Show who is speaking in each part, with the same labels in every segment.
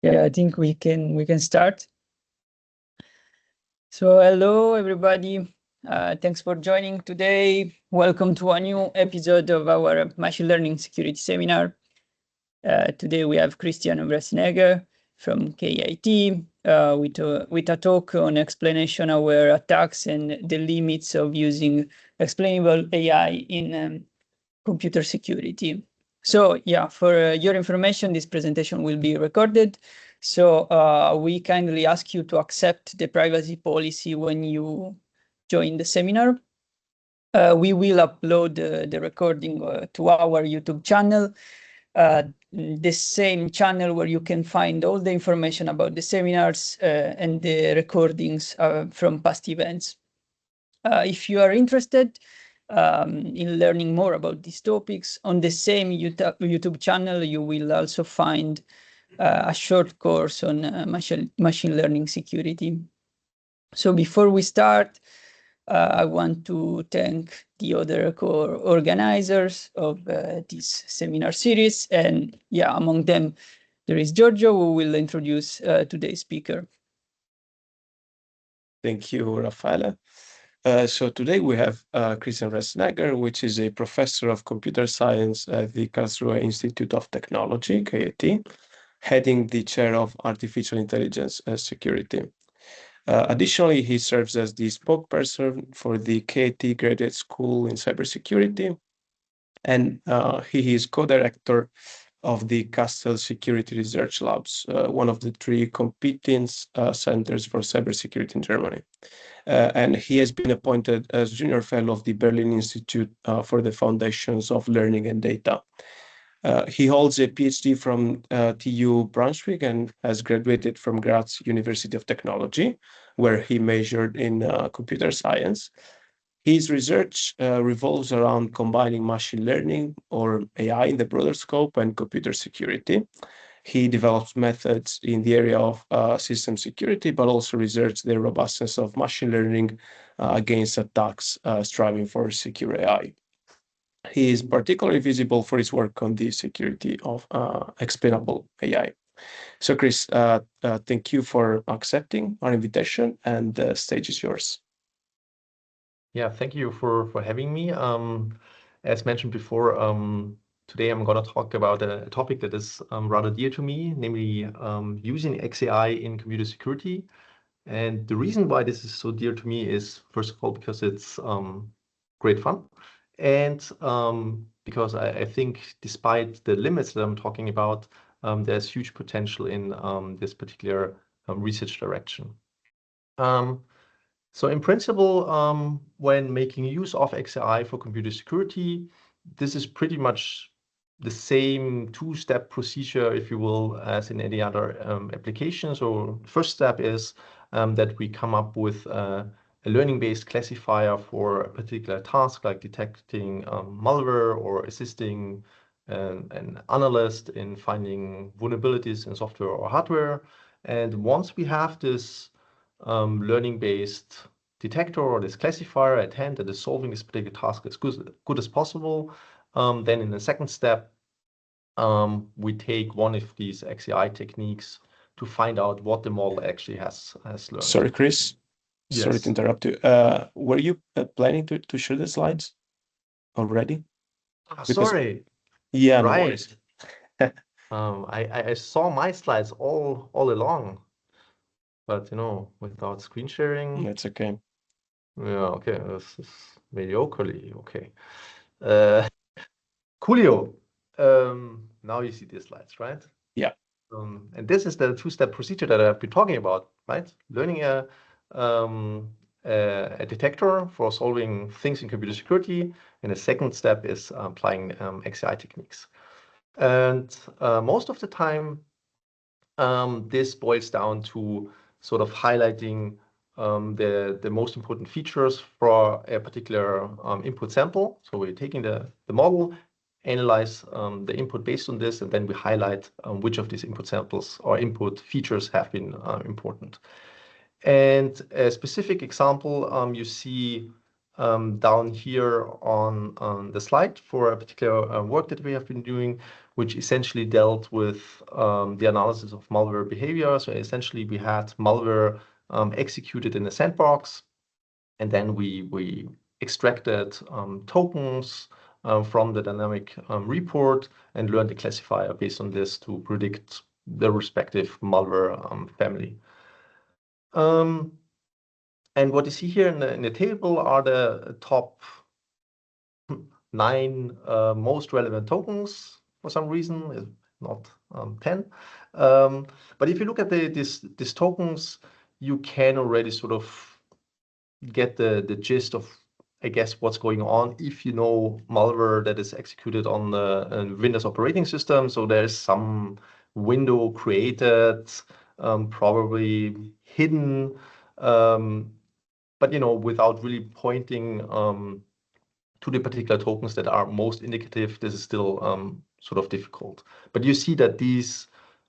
Speaker 1: Yeah, I think we can start. So hello everybody. Thanks for joining today. Welcome to a new episode of our machine learning security seminar. Today we have Christian Wressnegger from KIT with a talk on explanation of attacks and the limits of using explainable AI in computer security. So yeah, for your information, this presentation will be recorded. So we kindly ask you to accept the privacy policy when you join the seminar. We will upload the recording to our YouTube channel, the same channel where you can find all the information about the seminars and the recordings from past events. If you are interested in learning more about these topics, on the same YouTube channel, you will also find a short course on machine learning security. So before we start, I want to thank the other co-organizers of this seminar series. And yeah, among them, there is Giorgio, who will introduce today's speaker.
Speaker 2: Thank you, Raffaele. So today we have Christian Wressnegger, which is a professor of computer science at the Karlsruhe Institute of Technology, KIT, heading the chair of artificial intelligence security. Additionally, he serves as the spokesperson for the KIT Graduate School in Cybersecurity, and he is co-director of the Castle Security Research Labs, one of the three competing centers for cybersecurity in Germany. And he has been appointed as junior fellow of the Berlin Institute for the Foundations of Learning and Data. He holds a PhD from TU Braunschweig and has graduated from Graz University of Technology, where he majored in computer science. His research revolves around combining machine learning, or AI in the broader scope, and computer security. He develops methods in the area of system security, but also researches the robustness of machine learning against attacks striving for secure AI. He is particularly visible for his work on the security of explainable AI. So, Chris, thank you for accepting our invitation, and the stage is yours.
Speaker 3: Yeah, thank you for having me. As mentioned before, today I'm going to talk about a topic that is rather dear to me, namely using XAI in computer security. And the reason why this is so dear to me is, first of all, because it's great fun. And because I think despite the limits that I'm talking about, there's huge potential in this particular research direction. So in principle, when making use of XAI for computer security, this is pretty much the same two-step procedure, if you will, as in any other application. So first step is that we come up with a learning-based classifier for a particular task, like detecting malware or assisting an analyst in finding vulnerabilities in software or hardware. And once we have this learning-based detector or this classifier at hand that is solving this particular task as good as possible, then in the second step, we take one of these XAI techniques to find out what the model actually has learned.
Speaker 2: Sorry, Chris.
Speaker 3: Yes.
Speaker 2: Sorry to interrupt you. Were you planning to share the slides already?
Speaker 3: Sorry.
Speaker 2: Yeah,
Speaker 3: right.
Speaker 2: No worries.
Speaker 3: I saw my slides all along, but without screen sharing.
Speaker 2: It's okay.
Speaker 3: Yeah, okay. This is mediocrely okay. Coolio. Now you see the slides, right?
Speaker 2: Yeah.
Speaker 3: And this is the two-step procedure that I've been talking about, right? Learning a detector for solving things in computer security, and the second step is applying XAI techniques. And most of the time, this boils down to sort of highlighting the most important features for a particular input sample. So we're taking the model, analyze the input based on this, and then we highlight which of these input samples or input features have been important. And a specific example you see down here on the slide for a particular work that we have been doing, which essentially dealt with the analysis of malware behavior. So essentially, we had malware executed in a sandbox, and then we extracted tokens from the dynamic report and learned the classifier based on this to predict the respective malware family. And what you see here in the table are the top 9 most relevant tokens for some reason, it's not 10. But if you look at these tokens, you can already sort of get the gist of, I guess, what's going on if you know malware that is executed on the Windows operating system. So there's some window created, probably hidden, but without really pointing to the particular tokens that are most indicative. This is still sort of difficult. But you see that these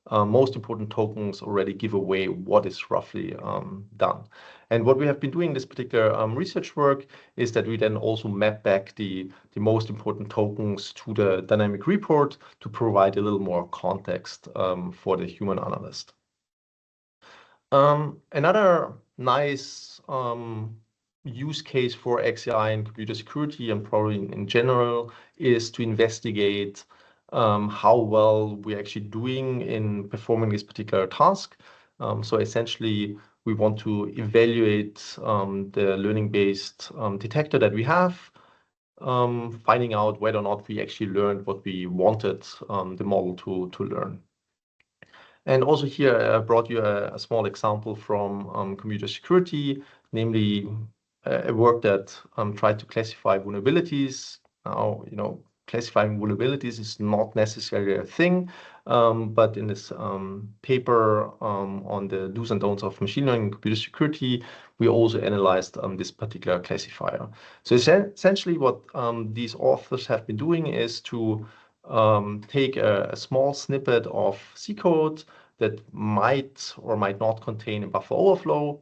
Speaker 3: most important tokens already give away what is roughly done. And what we have been doing in this particular research work is that we then also map back the most important tokens to the dynamic report to provide a little more context for the human analyst. Another nice use case for XAI and computer security, and probably in general, is to investigate how well we're actually doing in performing this particular task. So essentially, we want to evaluate the learning-based detector that we have, finding out whether or not we actually learned what we wanted the model to learn. And also here, I brought you a small example from computer security, namely a work that tried to classify vulnerabilities. Now, classifying vulnerabilities is not necessarily a thing, but in this paper on the do's and don'ts of machine learning and computer security, we also analyzed this particular classifier. So essentially what these authors have been doing is to take a small snippet of C code that might or might not contain a buffer overflow,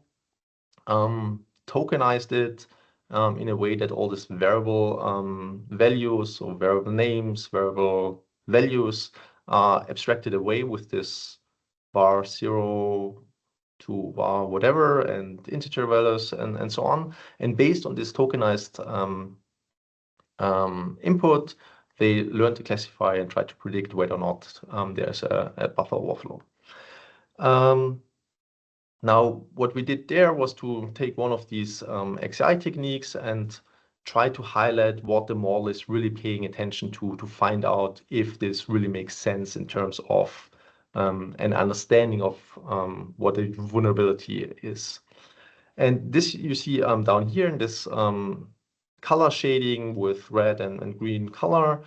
Speaker 3: tokenized it in a way that all these variable values or variable names, variable values are abstracted away with this var 0 to var whatever and integer values and so on. And based on this tokenized input, they learn to classify and try to predict whether or not there's a buffer overflow. Now, what we did there was to take one of these XAI techniques and try to highlight what the model is really paying attention to find out if this really makes sense in terms of an understanding of what a vulnerability is. And this you see down here in this color shading with red and green color.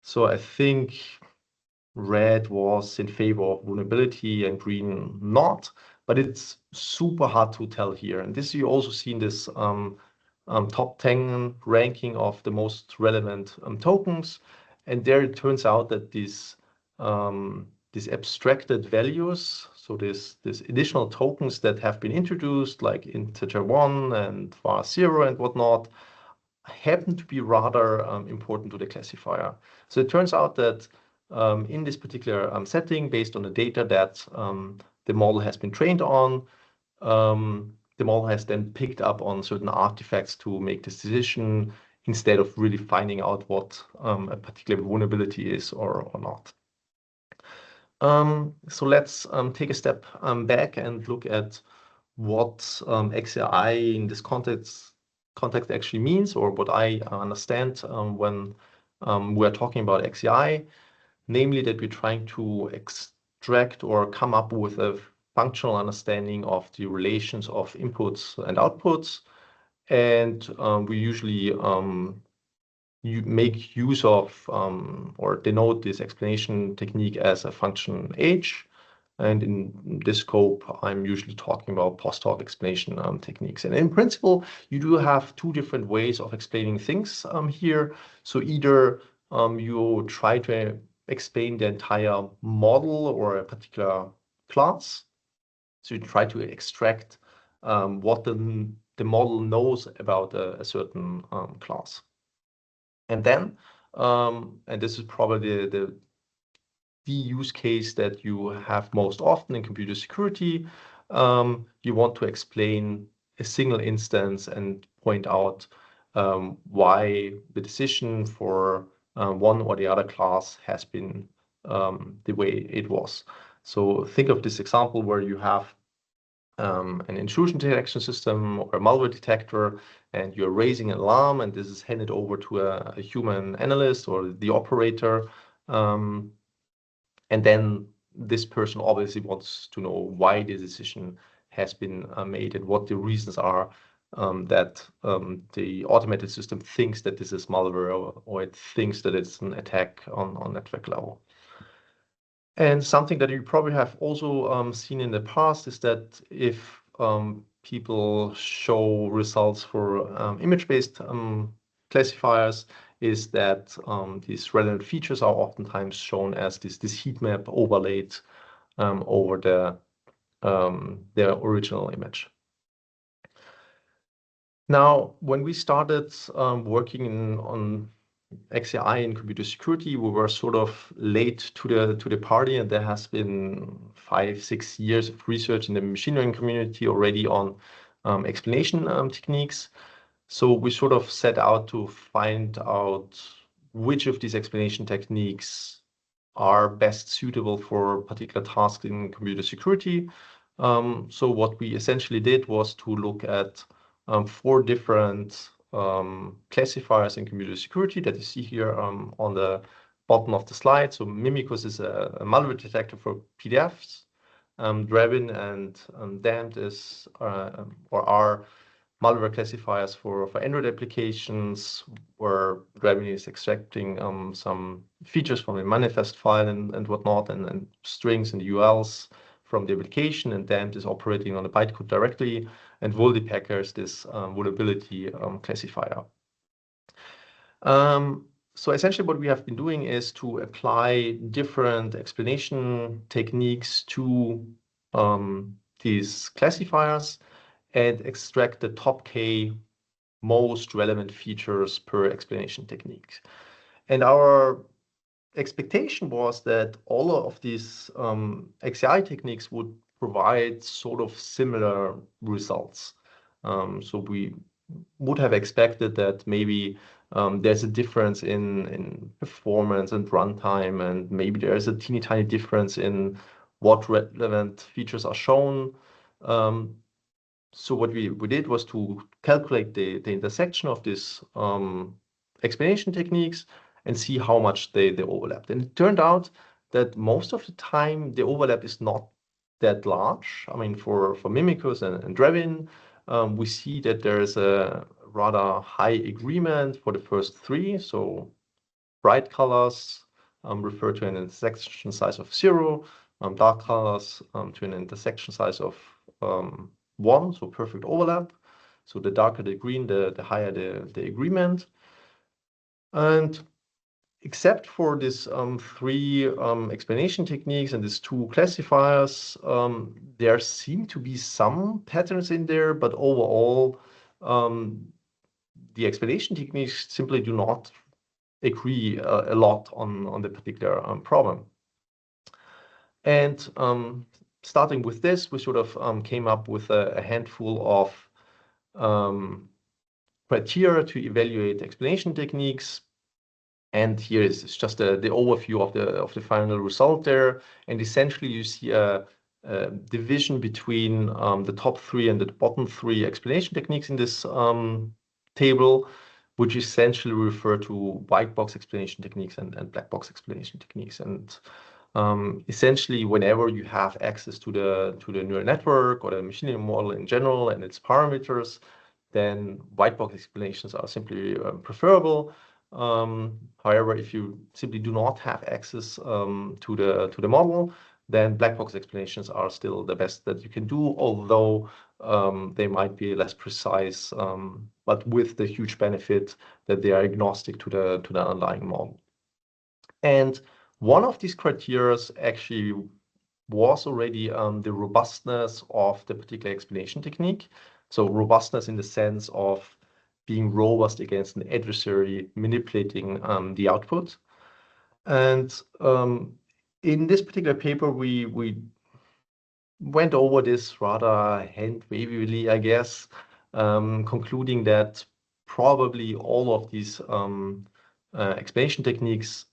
Speaker 3: So I think red was in favor of vulnerability and green not, but it's super hard to tell here. And this you also see in this top 10 ranking of the most relevant tokens. And there it turns out that these abstracted values, so these additional tokens that have been introduced, like integer 1 and var 0 and whatnot, happen to be rather important to the classifier. So it turns out that in this particular setting, based on the data that the model has been trained on, the model has then picked up on certain artifacts to make this decision instead of really finding out what a particular vulnerability is or not. So let's take a step back and look at what XAI in this context actually means, or what I understand when we're talking about XAI, namely that we're trying to extract or come up with a functional understanding of the relations of inputs and outputs. And we usually make use of or denote this explanation technique as a function H. And in this scope, I'm usually talking about post-hoc explanation techniques. And in principle, you do have two different ways of explaining things here. So either you try to explain the entire model or a particular class. So you try to extract what the the model knows about a certain class. And then, and this is probably the use case that you have most often in computer security, you want to explain a single instance and point out why the decision for one or the other class has been the way it was. So think of this example where you have an intrusion detection system or a malware detector, and you're raising an alarm, and this is handed over to a human analyst or the operator. And then this person obviously wants to know why the decision has been made and what the reasons are that the automated system thinks that this is malware, or it thinks that it's an attack on network level. And something that you probably have also seen in the past is that if people show results for image-based classifiers, is that these relevant features are oftentimes shown as this heat map overlaid over the original image. Now, when we started working on XAI in computer security, we were sort of late to the party, and there has been 5-6 years of research in the machine learning community already on explanation techniques. So we sort of set out to find out which of these explanation techniques are best suitable for particular tasks in computer security. So what we essentially did was to look at 4 different classifiers in computer security that you see here on the bottom of the slide. So Mimicus is a malware detector for PDFs. Drebin and Damned is or are malware classifiers for Android applications, where Drebin is extracting some features from a manifest file and whatnot, and strings and ULs from the application, and Damned is operating on the bytecode directly, and Vuldipacker is this vulnerability classifier. So essentially what we have been doing is to apply different explanation techniques to these classifiers and extract the top K most relevant features per explanation technique. And our expectation was that all of these XAI techniques would provide sort of similar results. So we would have expected that maybe there's a difference in performance and runtime, and maybe there's a teeny tiny difference in what relevant features are shown. So what we did was to calculate the intersection of these explanation techniques and see how much they overlapped. And it turned out that most of the time the overlap is not that large. I mean, for Mimicus and Drebin, we see that there is a rather high agreement for the first 3. So bright colors refer to an intersection size of 0, dark colors to an intersection size of 1, so perfect overlap. So the darker the green, the higher the agreement. And except for these 3 explanation techniques and these 2 classifiers, there seem to be some patterns in there, but overall, the explanation techniques simply do not agree a lot on the particular problem. And starting with this, we sort of came up with a handful of criteria to evaluate explanation techniques. And here is just the overview of the final result there. And essentially, you see a division between the top 3 and the bottom 3 explanation techniques in this table, which essentially refer to white box explanation techniques and black box explanation techniques. And essentially, whenever you have access to the neural network or the machine learning model in general and its parameters, then white box explanations are simply preferable. However, if you simply do not have access to the model, then black box explanations are still the best that you can do, although they might be less precise, but with the huge benefit that they are agnostic to the underlying model. And one of these criteria actually was already the robustness of the particular explanation technique. So robustness in the sense of being robust against an adversary manipulating the output. And in this particular paper, we went over this rather hand-wavily, I guess, concluding that probably all of these explanation techniques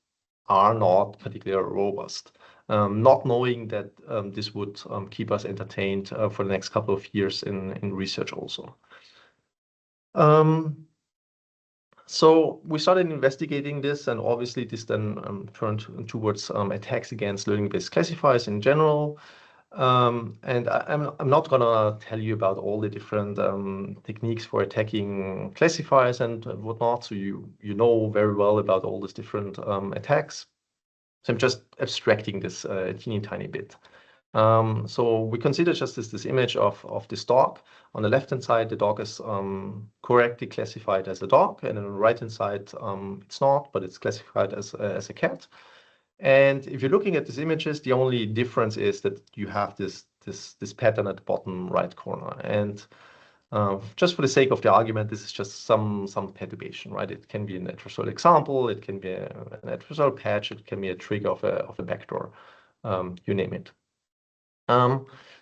Speaker 3: are not particularly robust. Not knowing that this would keep us entertained for the next couple of years in research also. So we started investigating this, and obviously this then turned towards attacks against learning-based classifiers in general. And I'm not gonna tell you about all the different techniques for attacking classifiers and whatnot. So you know very well about all these different attacks. So I'm just abstracting this a teeny tiny bit. So we consider just this image of this dog. On the left-hand side, the dog is correctly classified as a dog, and on the right-hand side, it's not, but it's classified as a cat. And if you're looking at these images, the only difference is that you have this pattern at the bottom right corner. And just for the sake of the argument, this is just some perturbation, right? It can be an adversarial example, it can be an adversarial patch, it can be a trigger of a backdoor, you name it.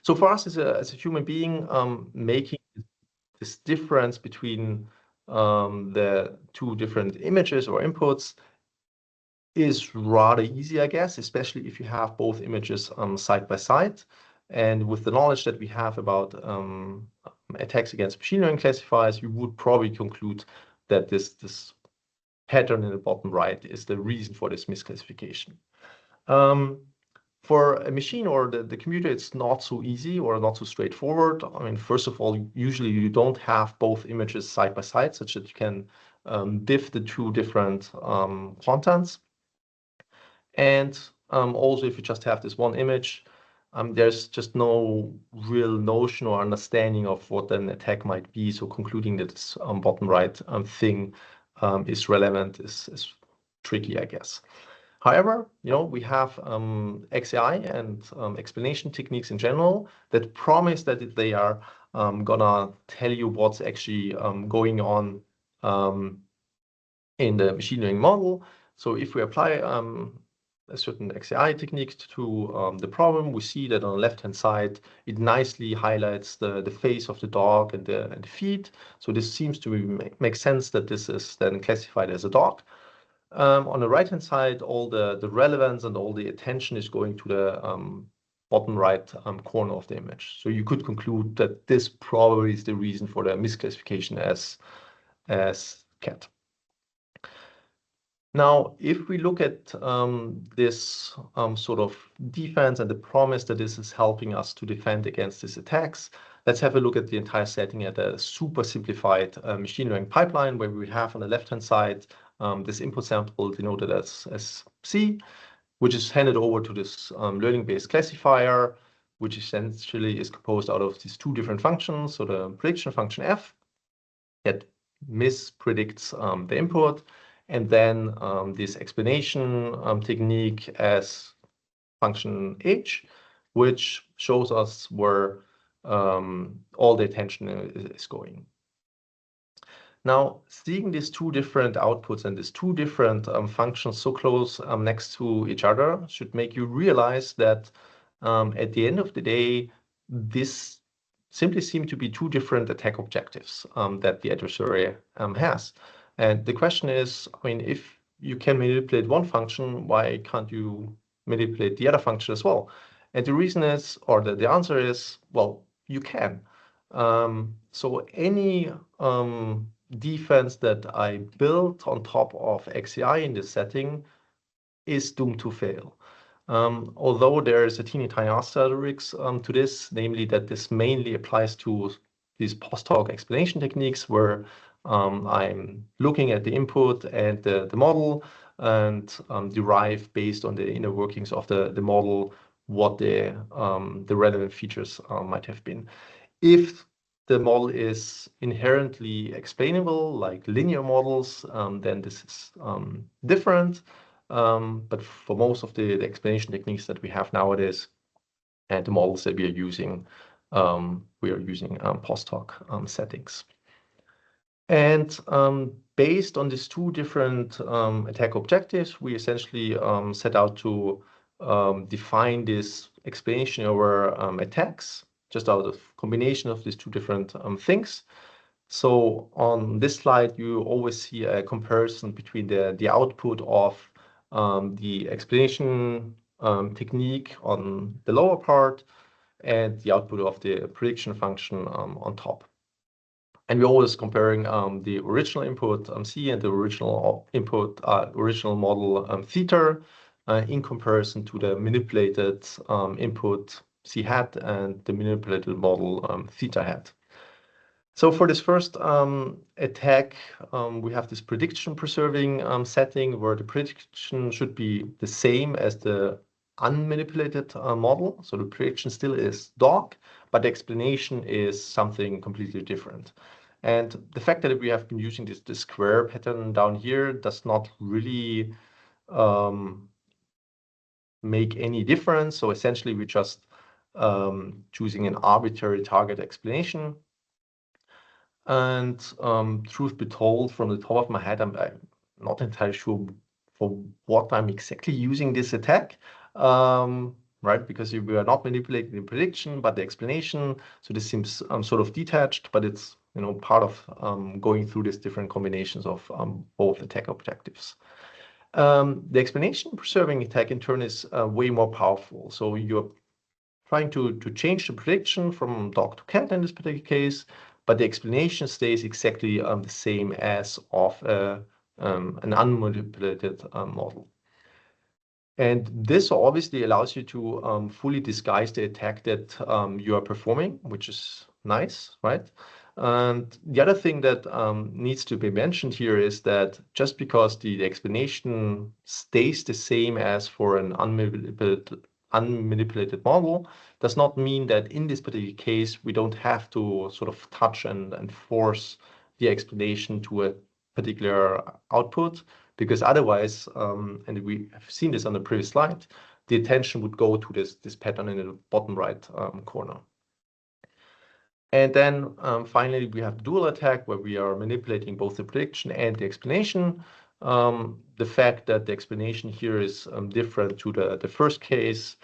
Speaker 3: So for us as a human being, making this difference between the two different images or inputs is rather easy, I guess, especially if you have both images side by side. And with the knowledge that we have about attacks against machine learning classifiers, you would probably conclude that this pattern in the bottom right is the reason for this misclassification. For a machine or the computer, it's not so easy or not so straightforward. I mean, first of all, usually you don't have both images side by side, such that you can diff the two different contents. And also, if you just have this one image, there's just no real notion or understanding of what an attack might be. So concluding that this bottom right thing is relevant is tricky, I guess. However, we have XAI and explanation techniques in general that promise that they are gonna tell you what's actually going on in the machine learning model. So if we apply a certain XAI technique to the problem, we see that on the left-hand side, it nicely highlights the face of the dog and the feet. So this seems to make sense that this is then classified as a dog. On the right-hand side, all the relevance and all the attention is going to the bottom right corner of the image. So you could conclude that this probably is the reason for the misclassification as cat. Now, if we look at this sort of defense and the promise that this is helping us to defend against these attacks, let's have a look at the entire setting at a super simplified machine learning pipeline, where we have on the left-hand side this input sample denoted as C, which is handed over to this learning-based classifier, which essentially is composed out of these two different functions. So the prediction function F that mispredicts the input, and then this explanation technique as function H, which shows us where all the attention is going. Now, seeing these two different outputs and these two different functions so close next to each other should make you realize that at the end of the day, this simply seem to be two different attack objectives that the adversary has. And the question is, I mean, if you can manipulate one function, why can't you manipulate the other function as well? And the reason is, or the answer is, well, you can. So any defense that I built on top of XAI in this setting is doomed to fail. Although there is a teeny tiny asterisk to this, namely that this mainly applies to these post-hoc explanation techniques where I'm looking at the input and the model and derive based on the inner workings of the model what the relevant features might have been. If the model is inherently explainable, like linear models, then this is different. But for most of the explanation techniques that we have nowadays and the models that we are using, we are using post hoc settings. And based on these two different attack objectives, we essentially set out to define this explanation over attacks, just out of combination of these two different things. So on this slide, you always see a comparison between the output of the explanation technique on the lower part and the output of the prediction function on top. And we're always comparing the original input C and the original input, original model theta in comparison to the manipulated input C hat and the manipulated model theta hat. So for this first attack, we have this prediction preserving setting where the prediction should be the same as the unmanipulated model. So the prediction still is dog, but the explanation is something completely different. And the fact that we have been using this square pattern down here does not really make any difference. So essentially, we're just choosing an arbitrary target explanation. And truth be told, from the top of my head, I'm not entirely sure for what I'm exactly using this attack, right? Because we are not manipulating the prediction, but the explanation. So this seems sort of detached, but it's part of going through these different combinations of both attack objectives. The explanation preserving attack in turn is way more powerful. So you're trying to change the prediction from dog to cat in this particular case, but the explanation stays exactly the same as of an unmanipulated model. And this obviously allows you to fully disguise the attack that you are performing, which is nice, right? And the other thing that needs to be mentioned here is that just because the explanation stays the same as for an unmanipulated model does not mean that in this particular case, we don't have to sort of touch and force the explanation to a particular output, because otherwise, and we have seen this on the previous slide, the attention would go to this pattern in the bottom right corner. And then finally, we have dual attack where we are manipulating both the prediction and the explanation. The fact that the explanation here is different to the first case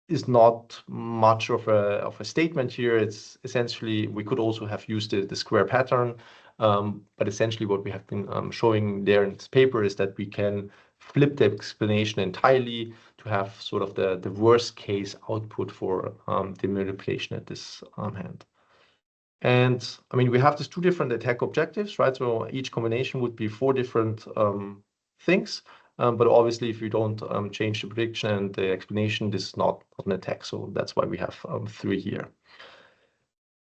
Speaker 3: is not much of a statement here. It's essentially, we could also have used the square pattern, but essentially what we have been showing there in this paper is that we can flip the explanation entirely to have sort of the worst case output for the manipulation at this hand. And I mean, we have these two different attack objectives, right? So each combination would be 4 different things. But obviously, if you don't change the prediction and the explanation, this is not an attack. So that's why we have 3 here.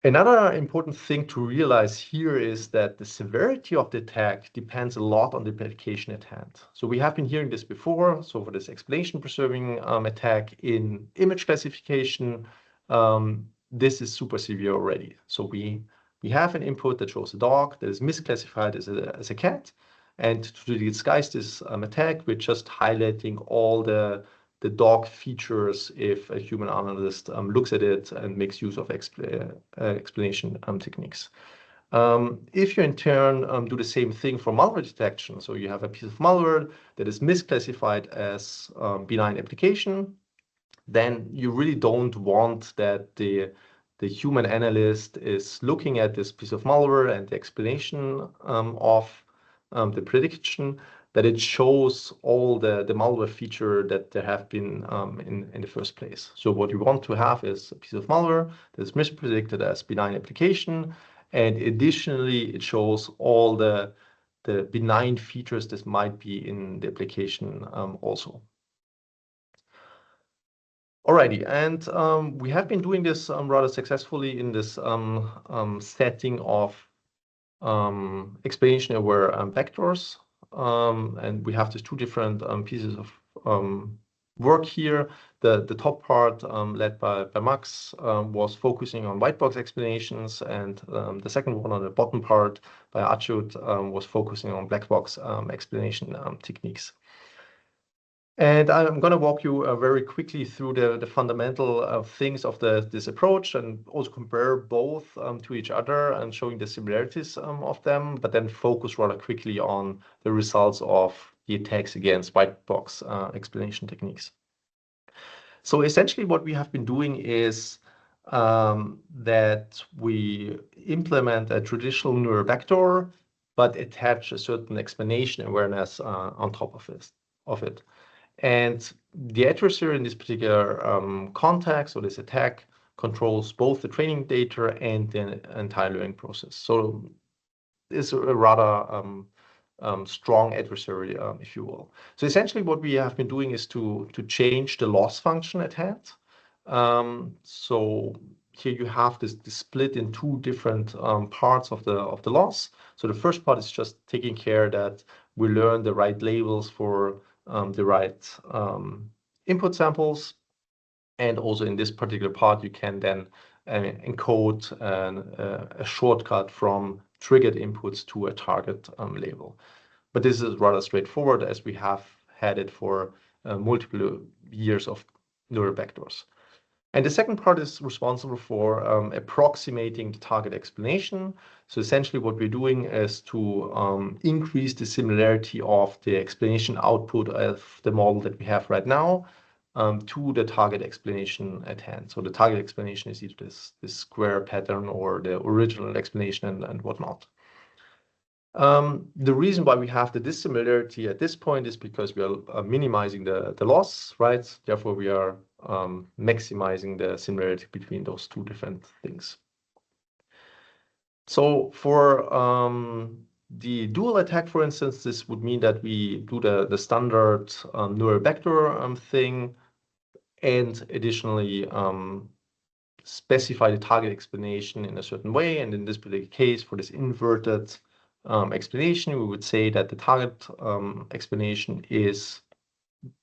Speaker 3: Another important thing to realize here is that the severity of the attack depends a lot on the application at hand. So we have been hearing this before. So for this explanation preserving attack in image classification, this is super severe already. So we have an input that shows a dog that is misclassified as a cat. And to disguise this attack, we're just highlighting all the dog features if a human analyst looks at it and makes use of explanation techniques. If you in turn do the same thing for malware detection, so you have a piece of malware that is misclassified as benign application, then you really don't want that the human analyst is looking at this piece of malware and the explanation of the prediction, that it shows all the malware feature that there have been in the first place. So what you want to have is a piece of malware that is mispredicted as benign application, and additionally, it shows all the benign features that might be in the application also. Alrighty, and we have been doing this rather successfully in this setting of explanation-aware vectors. And we have these 2 different pieces of work here. The top part led by Max was focusing on white box explanations, and the second one on the bottom part by Achut was focusing on black box explanation techniques. And I'm going to walk you very quickly through the fundamental things of this approach, and also compare both to each other and showing the similarities of them, but then focus rather quickly on the results of the attacks against white box explanation techniques. So essentially what we have been doing is that we implement a traditional neural vector, but attach a certain explanation awareness on top of it. And the adversary in this particular context, or this attack, controls both the training data and the entire learning process. So it's a rather strong adversary, if you will. So essentially what we have been doing is to change the loss function at hand. So here you have this split in two different parts of the loss. So the first part is just taking care that we learn the right labels for the right input samples. And also in this particular part, you can then encode a shortcut from triggered inputs to a target label. But this is rather straightforward, as we have had it for multiple years of neural vectors. And the second part is responsible for approximating the target explanation. So essentially what we're doing is to increase the similarity of the explanation output of the model that we have right now to the target explanation at hand. So the target explanation is either this square pattern or the original explanation and whatnot. The reason why we have the dissimilarity at this point is because we are minimizing the loss, right? Therefore, we are maximizing the similarity between those two different things. So for the dual attack, for instance, this would mean that we do the standard neural vector thing, and additionally specify the target explanation in a certain way. And in this particular case, for this inverted explanation, we would say that the target explanation is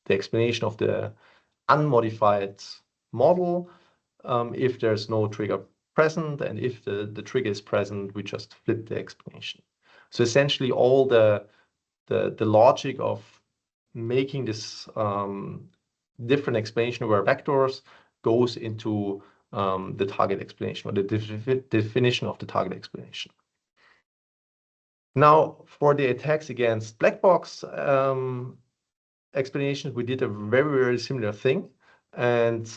Speaker 3: the explanation of the unmodified model if there's no trigger present, and if the trigger is present, we just flip the explanation. So essentially all the logic of making this different explanation over vectors goes into the target explanation, or the definition of the target explanation. Now, for the attacks against black box explanations, we did a very similar thing. And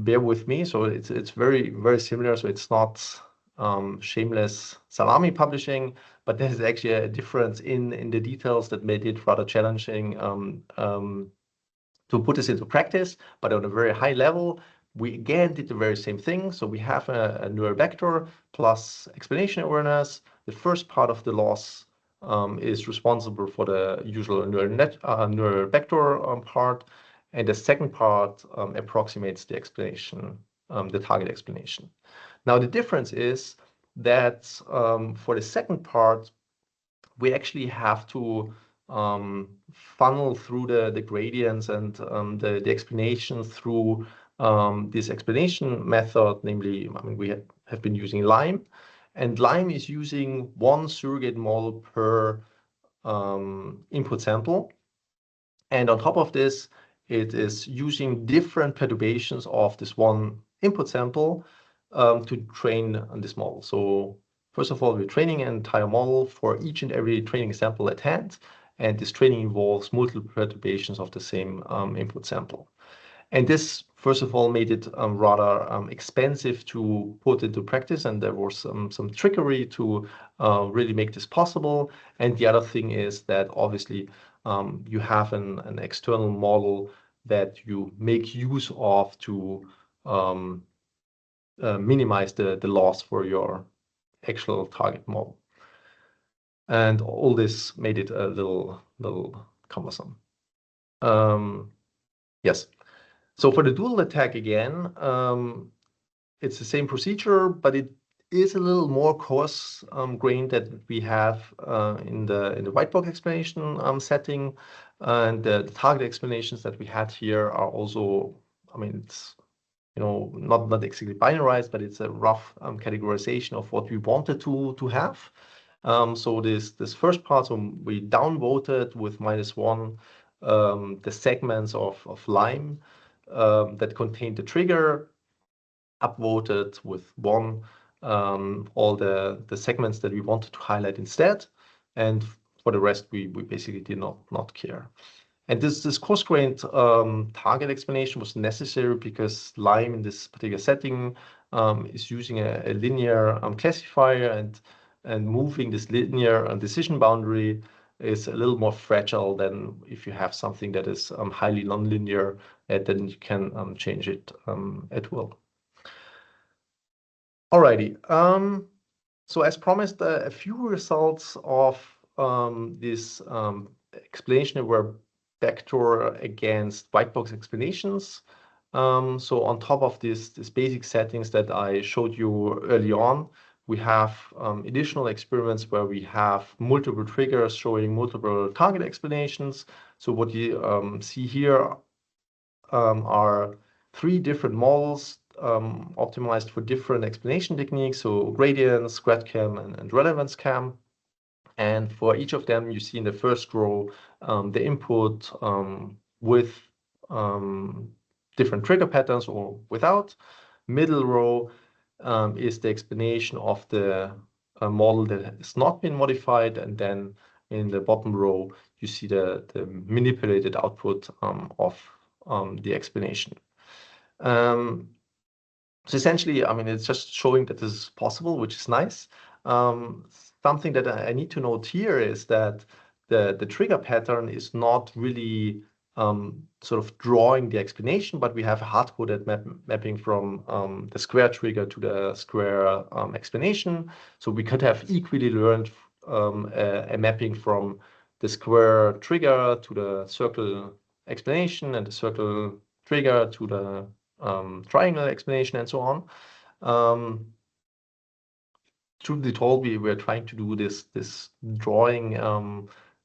Speaker 3: bear with me, so it's very similar. So it's not shameless salami publishing, but there's actually a difference in the details that made it rather challenging to put this into practice. But on a very high level, we again did the very same thing. So we have a neural vector plus explanation awareness. The first part of the loss is responsible for the usual neural vector part, and the second part approximates the explanation, the target explanation. Now the difference is that for the second part, we actually have to funnel through the gradients and the explanation through this explanation method. Namely, I mean, we have been using LIME, and LIME is using one surrogate model per input sample. And on top of this, it is using different perturbations of this one input sample to train on this model. So first of all, we're training an entire model for each and every training sample at hand. And this training involves multiple perturbations of the same input sample. And this, first of all, made it rather expensive to put into practice. And there was some trickery to really make this possible. And the other thing is that obviously you have an external model that you make use of to minimize the loss for your actual target model. And all this made it a little cumbersome. Yes. So for the dual attack again, it's the same procedure, but it is a little more coarse-grained that we have in the white box explanation setting. And the target explanations that we had here are also, I mean, it's not exactly binarized, but it's a rough categorization of what we wanted to have. So this first part, so we downvoted with -1 the segments of Lime that contain the trigger, upvoted with 1 all the segments that we wanted to highlight instead, and for the rest we basically did not care. And this coarse-grained target explanation was necessary because Lime in this particular setting is using a linear classifier, and moving this linear decision boundary is a little more fragile than if you have something that is highly nonlinear, and then you can change it at will. Alrighty. So as promised, a few results of this explanation were vector against white box explanations. So on top of this basic settings that I showed you early on, we have additional experiments where we have multiple triggers showing multiple target explanations. So what you see here are 3 different models optimized for different explanation techniques, so gradients, GradCam, and relevance cam. And for each of them, you see in the first row the input with different trigger patterns or without. Middle row is the explanation of the model that has not been modified, and then in the bottom row you see the manipulated output of the explanation. So essentially, I mean, it's just showing that this is possible, which is nice. Something that I need to note here is that the trigger pattern is not really sort of drawing the explanation, but we have a hard-coded mapping from the square trigger to the square explanation. So we could have equally learned a mapping from the square trigger to the circle explanation, and the circle trigger to the triangle explanation, and so on. Truth be told, we were trying to do this drawing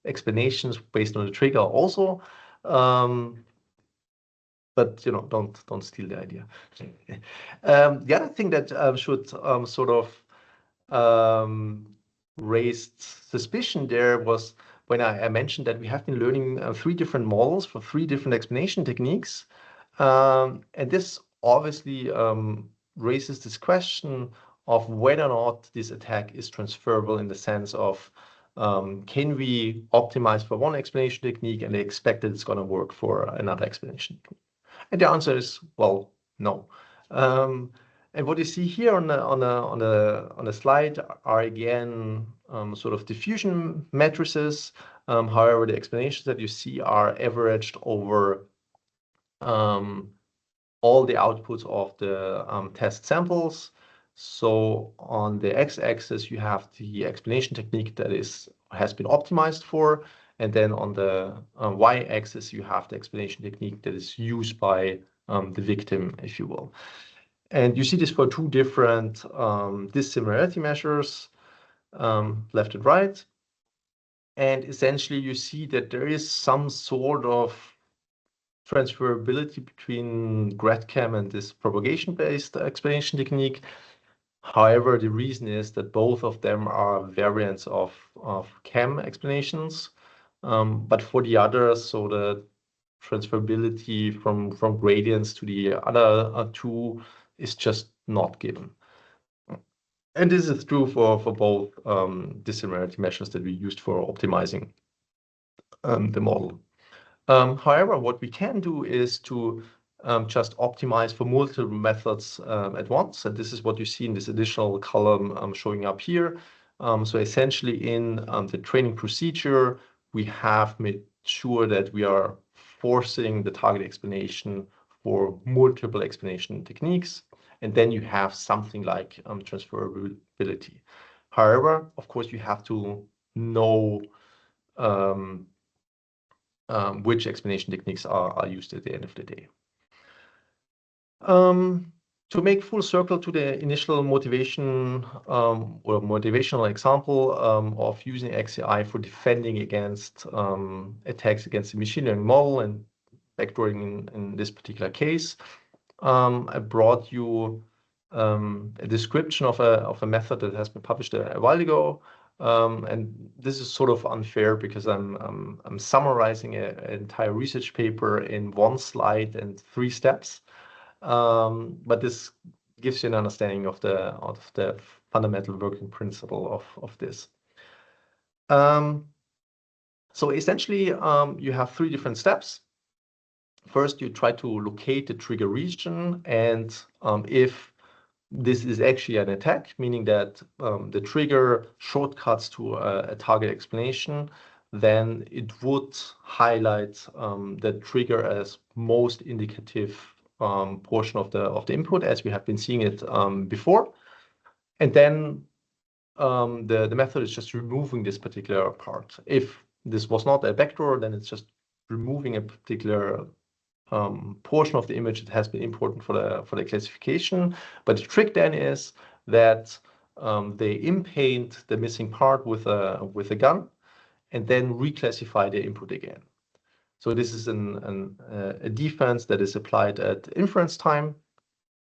Speaker 3: explanations based on the trigger also, but you know, don't steal the idea. The other thing that should sort of raised suspicion there was when I mentioned that we have been learning 3 different models for 3 different explanation techniques. And this obviously raises this question of whether or not this attack is transferable, in the sense of can we optimize for one explanation technique and expect that it's going to work for another explanation technique? And the answer is, well, no. And what you see here on the slide are again sort of diffusion matrices. However, the explanations that you see are averaged over all the outputs of the test samples. So on the x-axis, you have the explanation technique that has been optimized for, and then on the y-axis, you have the explanation technique that is used by the victim, if you will. And you see this for 2 different dissimilarity measures, left and right. And essentially, you see that there is some sort of transferability between GradCam and this propagation-based explanation technique. However, the reason is that both of them are variants of CAM explanations. But for the others, so the transferability from gradients to the other 2 is just not given. And this is true for both dissimilarity measures that we used for optimizing the model. However, what we can do is to just optimize for multiple methods at once. And this is what you see in this additional column showing up here. So essentially in the training procedure, we have made sure that we are forcing the target explanation for multiple explanation techniques. And then you have something like transferability. However, of course, you have to know which explanation techniques are used at the end of the day. To make full circle to the initial motivation or motivational example of using XAI for defending against attacks against the machine learning model and backdooring in this particular case, I brought you a description of a method that has been published a while ago. And this is sort of unfair because I'm summarizing an entire research paper in one slide and 3 steps. But this gives you an understanding of the fundamental working principle of this. So essentially, you have 3 different steps. First, you try to locate the trigger region, and if this is actually an attack, meaning that the trigger shortcuts to a target explanation, then it would highlight the trigger as most indicative portion of the input, as we have been seeing it before. And then the method is just removing this particular part. If this was not a vector, then it's just removing a particular portion of the image that has been important for the classification. But the trick then is that they inpaint the missing part with a gun and then reclassify the input again. So this is a defense that is applied at inference time.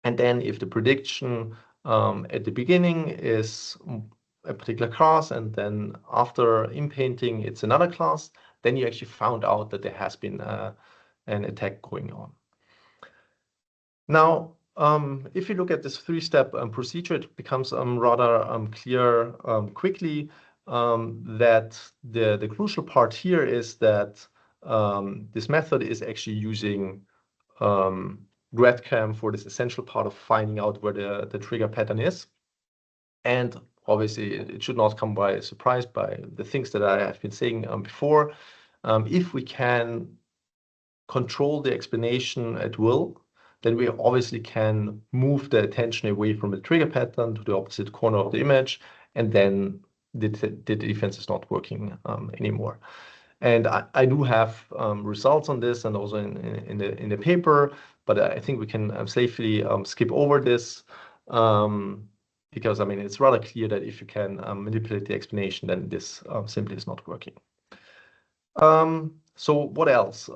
Speaker 3: And then if the prediction at the beginning is a particular class, and then after inpainting it's another class, then you actually found out that there has been an attack going on. Now, if you look at this 3-step procedure, it becomes rather clear quickly that the crucial part here is that this method is actually using breadcrumb for this essential part of finding out where the trigger pattern is. And obviously, it should not come by surprise by the things that I have been saying before. If we can control the explanation at will, then we obviously can move the attention away from the trigger pattern to the opposite corner of the image, and then the defense is not working anymore. And I do have results on this and also in the paper, but I think we can safely skip over this because I mean it's rather clear that if you can manipulate the explanation, then this simply is not working. So what else?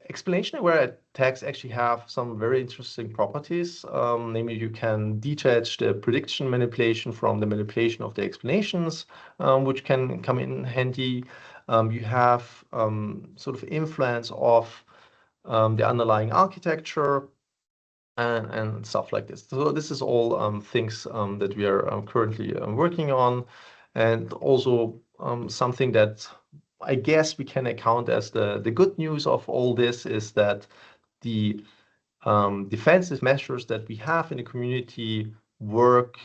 Speaker 3: Explanation-aware attacks actually have some very interesting properties. Namely, you can detach the prediction manipulation from the manipulation of the explanations, which can come in handy. You have sort of influence of the underlying architecture and stuff like this. So this is all things that we are currently working on, and also something that I guess we can account as the good news of all this is that the defensive measures that we have in the community work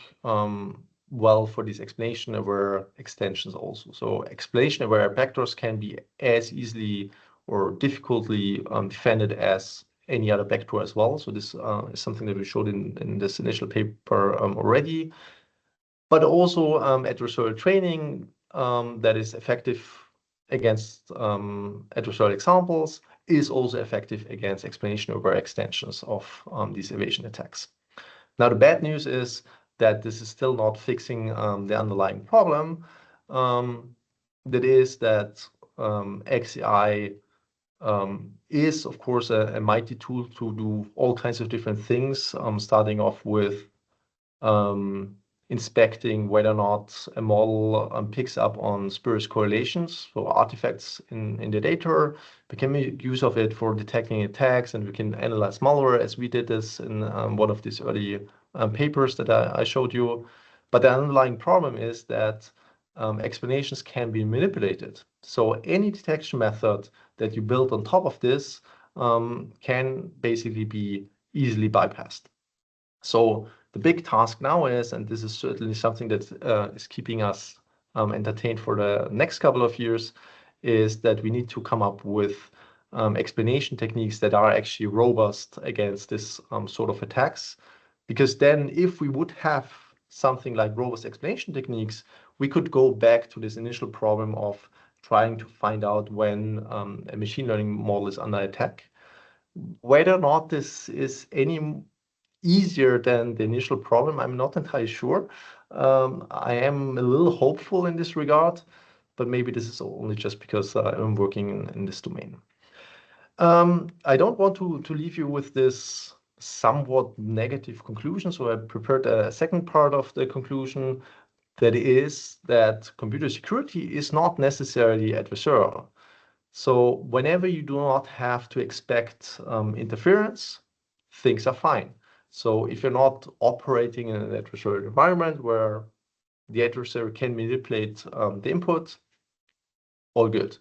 Speaker 3: well for these explanation-aware extensions also. So explanation-aware vectors can be as easily or difficultly defended as any other vector as well. So this is something that we showed in this initial paper already. But also adversarial training that is effective against adversarial examples is also effective against explanation-aware extensions of these evasion attacks. Now, the bad news is that this is still not fixing the underlying problem. That is that XAI is, of course, a mighty tool to do all kinds of different things, starting off with inspecting whether or not a model picks up on spurious correlations, so artifacts in the data. We can make use of it for detecting attacks, and we can analyze malware, as we did this in one of these early papers that I showed you. But the underlying problem is that explanations can be manipulated. So any detection method that you build on top of this can basically be easily bypassed. So the big task now is, and this is certainly something that is keeping us entertained for the next couple of years, is that we need to come up with explanation techniques that are actually robust against this sort of attacks. Because then if we would have something like robust explanation techniques, we could go back to this initial problem of trying to find out when a machine learning model is under attack. Whether or not this is any easier than the initial problem, I'm not entirely sure. I am a little hopeful in this regard, but maybe this is only just because I'm working in this domain. I don't want to leave you with this somewhat negative conclusion, so I prepared a second part of the conclusion. That is that computer security is not necessarily adversarial. So whenever you do not have to expect interference, things are fine. So if you're not operating in an adversarial environment where the adversary can manipulate the input, all good.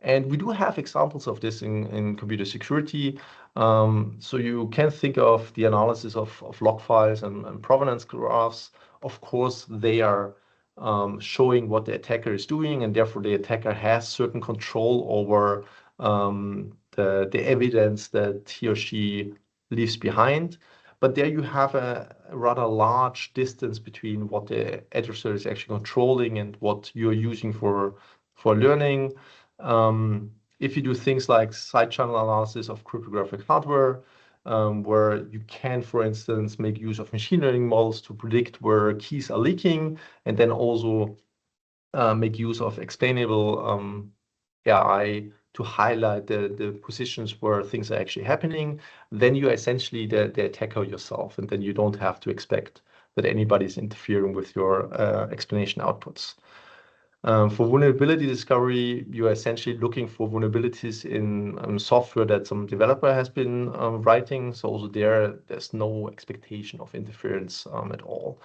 Speaker 3: And we do have examples of this in computer security. So you can think of the analysis of log files and provenance graphs. Of course, they are showing what the attacker is doing, and therefore the attacker has certain control over the evidence that he or she leaves behind. But there you have a rather large distance between what the adversary is actually controlling and what you're using for learning. If you do things like side channel analysis of cryptographic hardware, where you can, for instance, make use of machine learning models to predict where keys are leaking, and then also make use of explainable AI to highlight the positions where things are actually happening, then you're essentially the attacker yourself, and then you don't have to expect that anybody's interfering with your explanation outputs. For vulnerability discovery, you are essentially looking for vulnerabilities in software that some developer has been writing. So also there's no expectation of interference at all.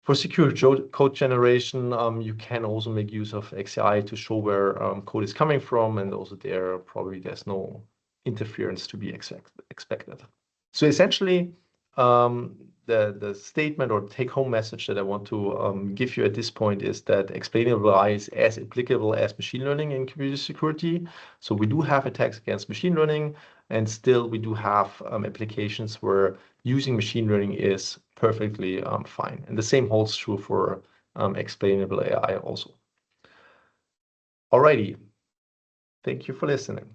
Speaker 3: For secure code generation, you can also make use of XAI to show where code is coming from, and also there's no interference to be expected. So essentially, the statement or take-home message that I want to give you at this point is that explainable AI is as applicable as machine learning in computer security. So we do have attacks against machine learning, and still we do have applications where using machine learning is perfectly fine. And the same holds true for explainable AI also. Alrighty, thank you for listening.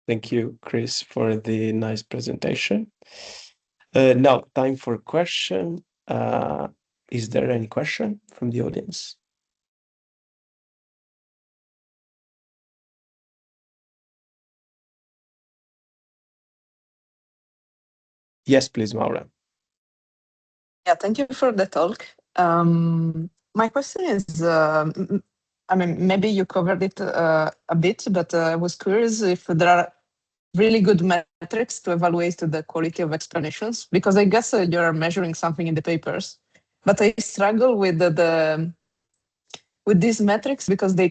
Speaker 2: Thank you, Chris, for the nice presentation. Now, time for question. Is there any question from the audience? Yes, please, Maura.
Speaker 4: Yeah, thank you for the talk. My question is, I mean, maybe you covered it a bit, but I was curious if there are really good metrics to evaluate the quality of explanations, because I guess you're measuring something in the papers, but I struggle with with these metrics because they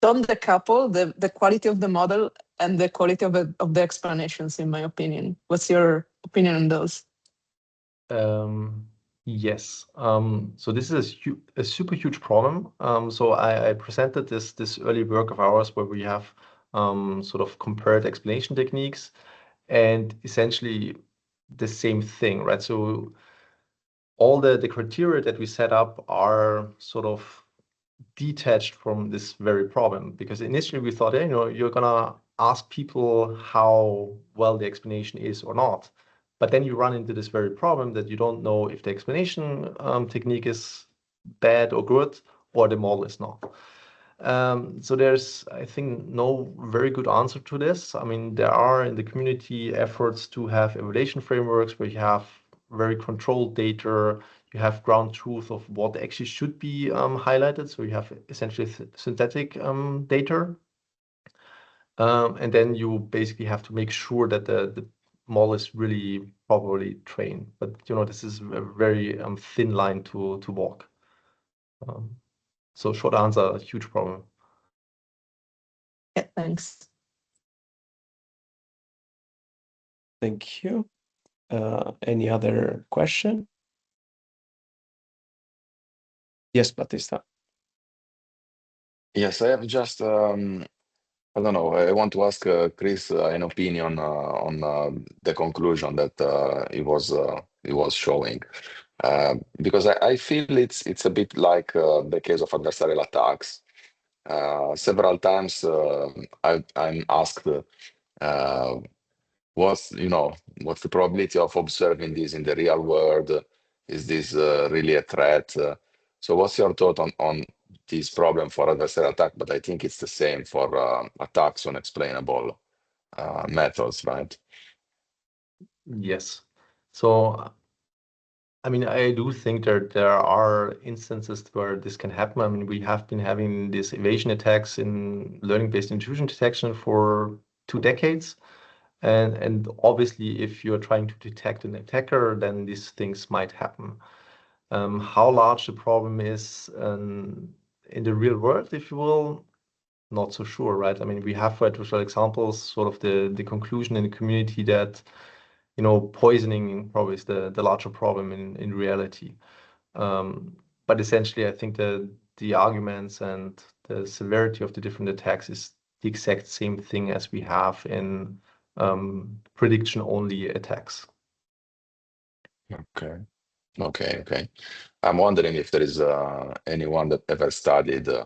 Speaker 4: don't decouple the quality of the model and the quality of the explanations, in my opinion. What's your opinion on those?
Speaker 3: Yes. So this is a super huge problem. So I presented this early work of ours where we have sort of compared explanation techniques, and essentially the same thing, right? So all the criteria that we set up are sort of detached from this very problem, because initially we thought, you're gonna ask people how well the explanation is or not. But then you run into this very problem that you don't know if the explanation technique is bad or good, or the model is not. So there's, I think, no very good answer to this. I mean, there are in the community efforts to have evaluation frameworks where you have very controlled data, you have ground truth of what actually should be highlighted. So you have essentially synthetic data. And then you basically have to make sure that the model is really properly trained. But this is a very thin line to walk. So short answer, a huge problem.
Speaker 4: Yeah, thanks.
Speaker 2: Thank you. Any other question? Yes, Battista.
Speaker 5: Yes, I have just, I don't know, I want to ask Chris an opinion on the conclusion that he was showing. Because I feel it's a bit like the case of adversarial attacks. Several times I'm asked what's the probability of observing this in the real world? Is this really a threat? So what's your thought on this problem for adversarial attack? But I think it's the same for attacks on explainable methods, right?
Speaker 3: Yes. So, I mean, I do think there are instances where this can happen. I mean, we have been having these evasion attacks in learning-based intrusion detection for 2 decades. And obviously, if you're trying to detect an attacker, then these things might happen. How large the problem is in the real world, if you will, not so sure, right? I mean, we have for visual examples, sort of the conclusion in the community that, you know, poisoning probably is the larger problem in reality. But essentially, I think the arguments and the severity of the different attacks is the exact same thing as we have in prediction-only attacks.
Speaker 5: Okay. I'm wondering if there is anyone that ever studied, I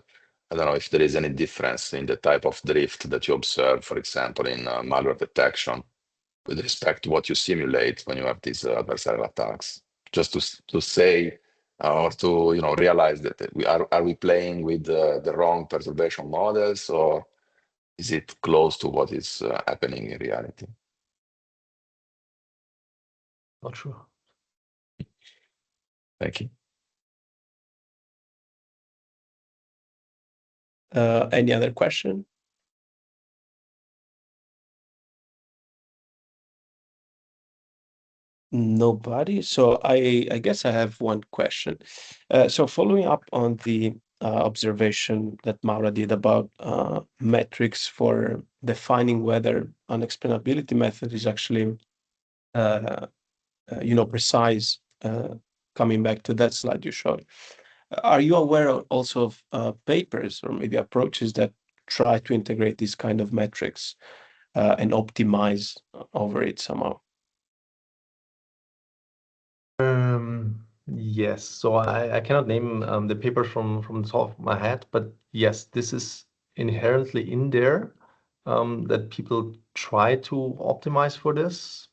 Speaker 5: don't know if there is any difference in the type of drift that you observe, for example, in malware detection with respect to what you simulate when you have these adversarial attacks. Just to say or to realize that are we playing with the wrong perturbation models, or is it close to what is happening in reality?
Speaker 3: Not sure.
Speaker 5: Thank you.
Speaker 2: Any other question? Nobody. So I guess I have one question. So following up on the observation that Maura did about metrics for defining whether an explainability method is actually precise, coming back to that slide you showed. Are you aware also of papers or maybe approaches that try to integrate these kind of metrics and optimize over it somehow?
Speaker 3: Yes. So I cannot name the papers from the top of my head, but yes, this is inherently in there, that people try to optimize for this.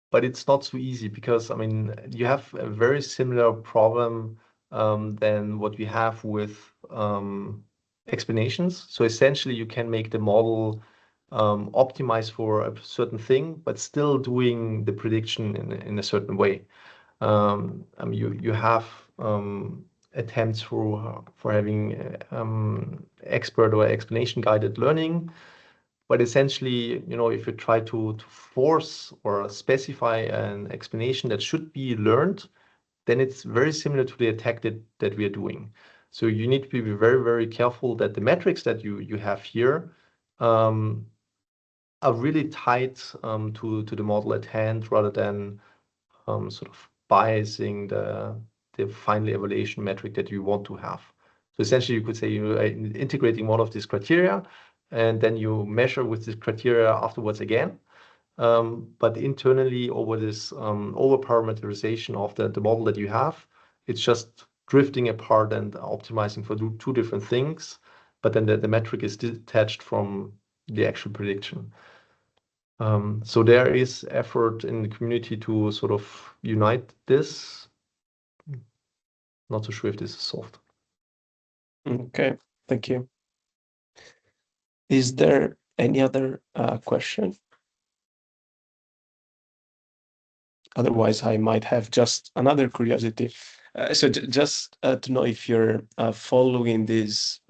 Speaker 3: But it's not so easy because, I mean, you have a very similar problem than what we have with explanations. So essentially, you can make the model optimize for a certain thing, but still doing the prediction in a certain way. I mean, you have attempts for having expert or explanation guided learning. But essentially, you know, if you try to force or specify an explanation that should be learned, then it's very similar to the attack that we are doing. So you need to be very, very careful that the metrics that you have here are really tied to the model at hand, rather than sort of biasing the final evaluation metric that you want to have. So essentially, you could say you're integrating one of these criteria, and then you measure with this criteria afterwards again. But internally, over this over parameterization of the model that you have, it's just drifting apart and optimizing for two different things. But then the metric is detached from the actual prediction. So there is effort in the community to sort of unite this. Not so sure if this is solved.
Speaker 2: Okay, thank you. Is there any other question? Otherwise, I might have just another curiosity. So just to know if you're following this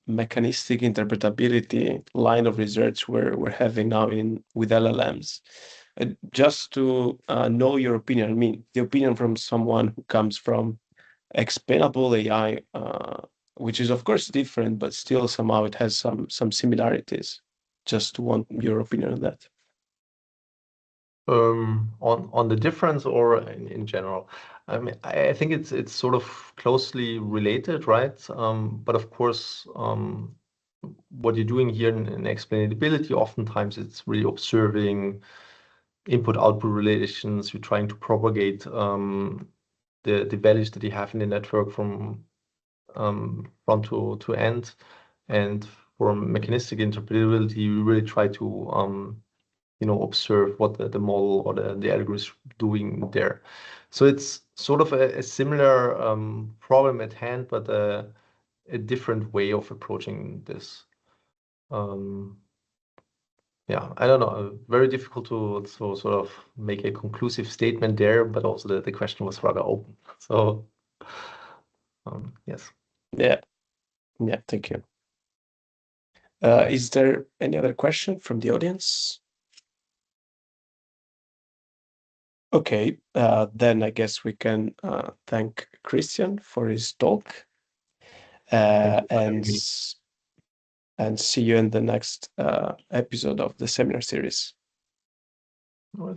Speaker 2: mechanistic interpretability line of research we're having now with LLMs. Just to know your opinion. I mean, the opinion from someone who comes from explainable AI, which is of course different, but still somehow it has some similarities. Just want your opinion on that.
Speaker 3: On the difference or in general? I mean, I think it's sort of closely related, right? But of course, what you're doing here in explainability, oftentimes it's really observing input-output relations. You're trying to propagate the values that you have in the network from front to end. And for mechanistic interpretability, you really try to observe what the model or the algorithm is doing there. So it's sort of a similar problem at hand, but a different way of approaching this. yeah, I don't know. Very difficult to sort of make a conclusive statement there, but also the question was rather open. So yes.
Speaker 2: Yeah. Thank you. Is there any other question from the audience? Okay, then I guess we can thank Christian for his talk, and see you in the next episode of the seminar series.
Speaker 3: Well,